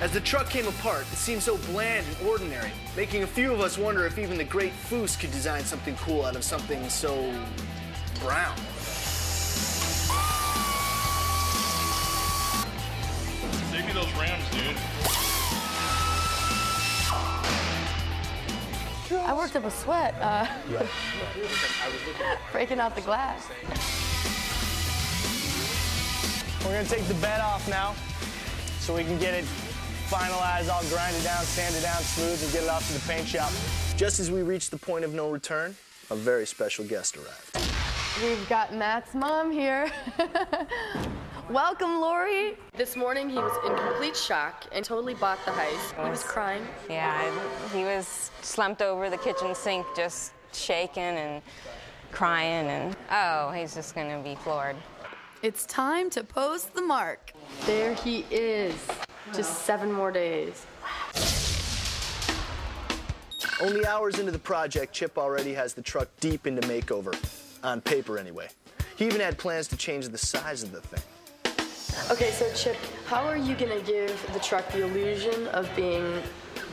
As the truck came apart, it seemed so bland and ordinary, making a few of us wonder if even the great Foose could design something cool out of something so brown. Save me those Rams, dude. I worked up a sweat, breaking out the glass. We're gonna take the bed off now so we can get it finalized, all grind it down, sand it down smooth, and get it off to the paint shop. Just as we reached the point of no return, a very special guest arrived. We've got Matt's mom here. Welcome, Lori. This morning he was in complete shock and totally bought the heist. He was crying. Yeah, he was slumped over the kitchen sink, just shaking and crying, and oh, he's just gonna be floored. It's time to post the mark. There he is. Just 7 more days. Only hours into the project, Chip already has the truck deep into makeover. On paper, anyway. He even had plans to change the size of the thing. Okay, so Chip, how are you gonna give the truck the illusion of being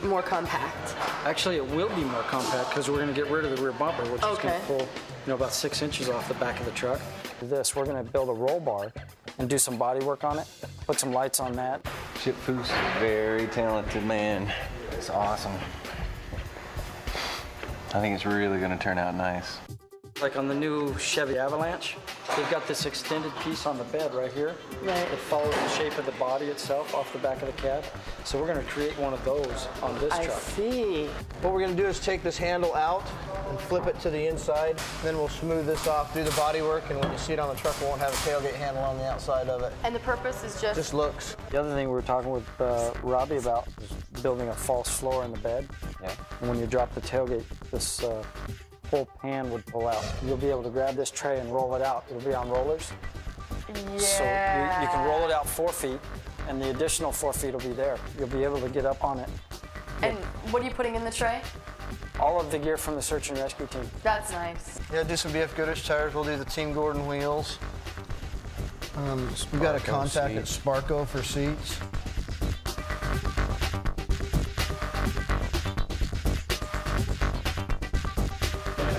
more compact? Actually, it will be more compact because we're going to get rid of the rear bumper, which is going to pull, about 6 inches off the back of the truck. This, we're going to build a roll bar and do some body work on it, put some lights on that. Chip Foose, very talented man. It's awesome. I think it's really going to turn out nice. Like on the new Chevy Avalanche, they've got this extended piece on the bed right here. Right. It follows the shape of the body itself off the back of the cab. So we're going to create one of those on this truck. I see. What we're gonna do is take this handle out and flip it to the inside. Then we'll smooth this off, do the body work, and when you see it on the truck, we won't have a tailgate handle on the outside of it. And the purpose is just... Just looks. The other thing we were talking with Robbie about is building a false floor in the bed. Yeah. And when you drop the tailgate, this whole pan would pull out. You'll be able to grab this tray and roll it out. It'll be on rollers. Yeah. So you can roll it out 4 feet, and the additional 4 feet will be there. You'll be able to get up on it. And what are you putting in the tray? All of the gear from the search and rescue team. That's nice. Yeah, do some BF Goodrich tires. We'll do the Team Gordon wheels. We've got a contact at Sparco for seats.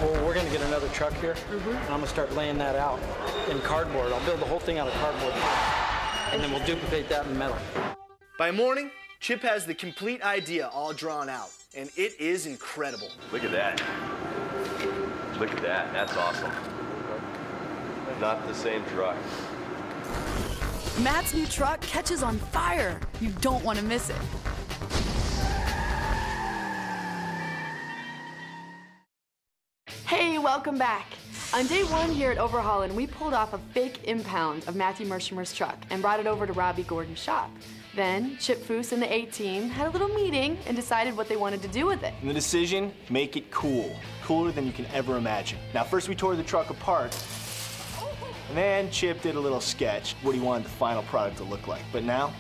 Well, we're going to get another truck here, and I'm going to start laying that out in cardboard. I'll build the whole thing out of cardboard, and then we'll duplicate that in metal. By morning, Chip has the complete idea all drawn out, and it is incredible. Look at that. Look at that. That's awesome. Not the same truck. Matt's new truck catches on fire. You don't want to miss it. Hey, welcome back. On day 1 here at Overhaulin', we pulled off a fake impound of Matthew Mershimer's truck and brought it over to Robbie Gordon's shop. Then, Chip Foose and the A-Team had a little meeting and decided what they wanted to do with it. And the decision, make it cool. Cooler than you can ever imagine. Now, first we tore the truck apart, and then Chip did a little sketch, what he wanted the final product to look like. But now,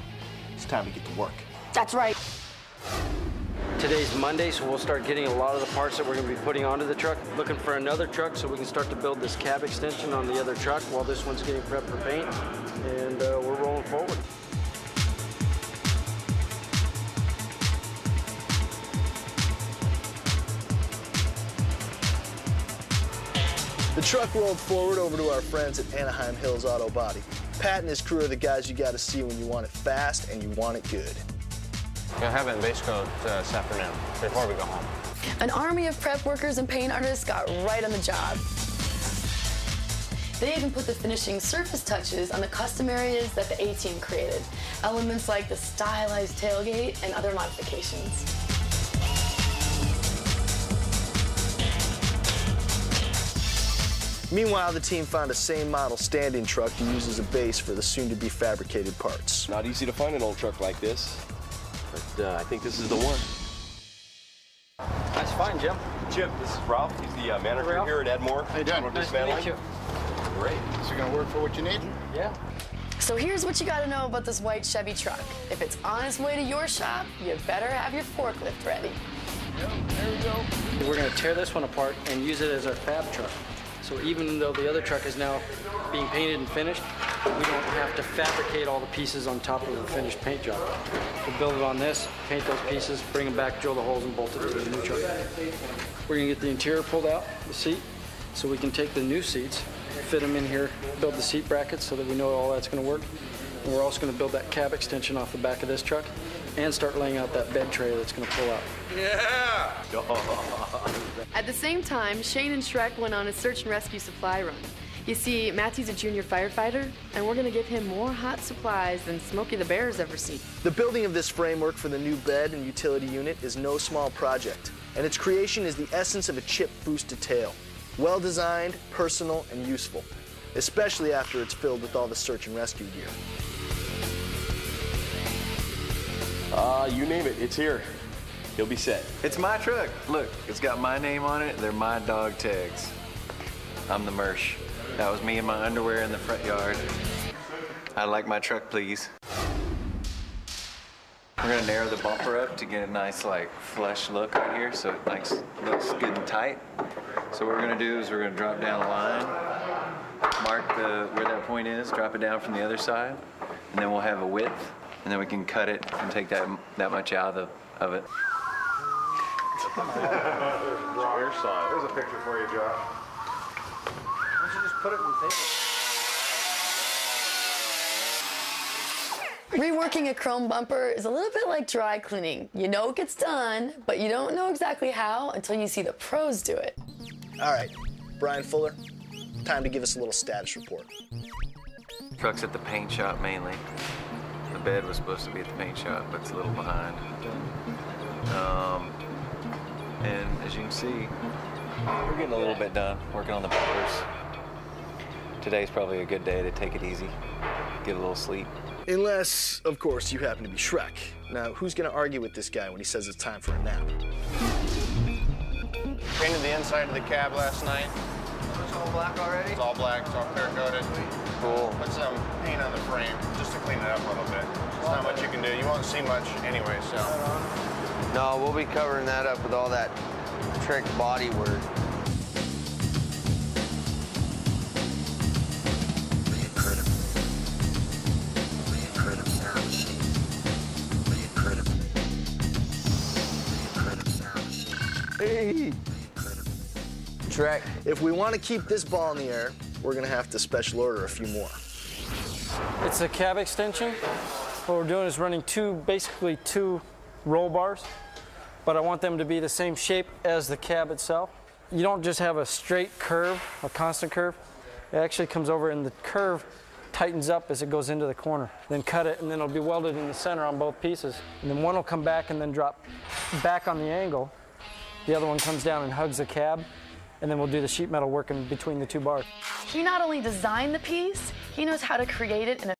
it's time to get to work. That's right. Today's Monday, so we'll start getting a lot of the parts that we're going to be putting onto the truck. Looking for another truck so we can start to build this cab extension on the other truck while this one's getting prepped for paint. And we're rolling forward. The truck rolled forward over to our friends at Anaheim Hills Auto Body. Pat and his crew are the guys you gotta see when you want it fast and you want it good. You'll have it in base coat this afternoon before we go home. An army of prep workers and paint artists got right on the job. They even put the finishing surface touches on the custom areas that the A-Team created. Elements like the stylized tailgate and other modifications. Meanwhile, the team found a same model standing truck to use as a base for the soon-to-be fabricated parts. Not easy to find an old truck like this, but I think this is the one. That's fine, Jim. Chip, this is Ralph. He's the manager here at Edmore. How you doing? Nice to meet you. Great. Is it going to work for what you need? Yeah. So here's what you gotta know about this white Chevy truck. If it's on its way to your shop, you better have your forklift ready. Yep, there we go. We're gonna tear this one apart and use it as our fab truck. So even though the other truck is now being painted and finished, we don't have to fabricate all the pieces on top of the finished paint job. We'll build it on this, paint those pieces, bring them back, drill the holes, and bolt it to the new truck. We're gonna get the interior pulled out, the seat, so we can take the new seats, fit them in here, build the seat brackets so that we know all that's gonna work. And we're also gonna build that cab extension off the back of this truck and start laying out that bed tray that's gonna pull out. Yeah! At the same time, Shane and Shrek went on a search and rescue supply run. You see, Matthew's a junior firefighter, and we're gonna give him more hot supplies than Smokey the Bear's ever seen. The building of this framework for the new bed and utility unit is no small project, and its creation is the essence of a Chip Foose detail. Well designed, personal, and useful, especially after it's filled with all the search and rescue gear. You name it, it's here. He'll be set. It's my truck. Look, it's got my name on it. They're my dog tags. I'm the Mersh. That was me in my underwear in the front yard. I'd like my truck, please. We're gonna narrow the bumper up to get a nice, like, flush look right here, so it looks good and tight. So what we're gonna do is we're gonna drop down a line, mark where that point is, drop it down from the other side, and then we'll have a width, and then we can cut it and take that much out of it. Where's side? There's a picture for you, Josh. Why don't you just put it in the table? Reworking a chrome bumper is a little bit like dry cleaning. You know it gets done, but you don't know exactly how until you see the pros do it. All right, Brian Fuller, time to give us a little status report. Truck's at the paint shop mainly. The bed was supposed to be at the paint shop, but it's a little behind. And as you can see, we're getting a little bit done, working on the bumpers. Today's probably a good day to take it easy, get a little sleep. Unless, of course, you happen to be Shrek. Now, who's gonna argue with this guy when he says it's time for a nap? Painted the inside of the cab last night. It's all black already? It's all black, it's all clear coated. Cool. Put some paint on the frame just to clean it up a little bit. There's not much you can do. You won't see much anyway, so. No, we'll be covering that up with all that trick body work. Hey! Trek. If we want to keep this ball in the air, we're gonna have to special order a few more. It's a cab extension. What we're doing is running basically two roll bars, but I want them to be the same shape as the cab itself. You don't just have a straight curve, a constant curve. It actually comes over and the curve tightens up as it goes into the corner. Then cut it and then it'll be welded in the center on both pieces. And then one will come back and then drop back on the angle. The other one comes down and hugs the cab, and then we'll do the sheet metal work in between the two bars. He not only designed the piece, he knows how to create it in a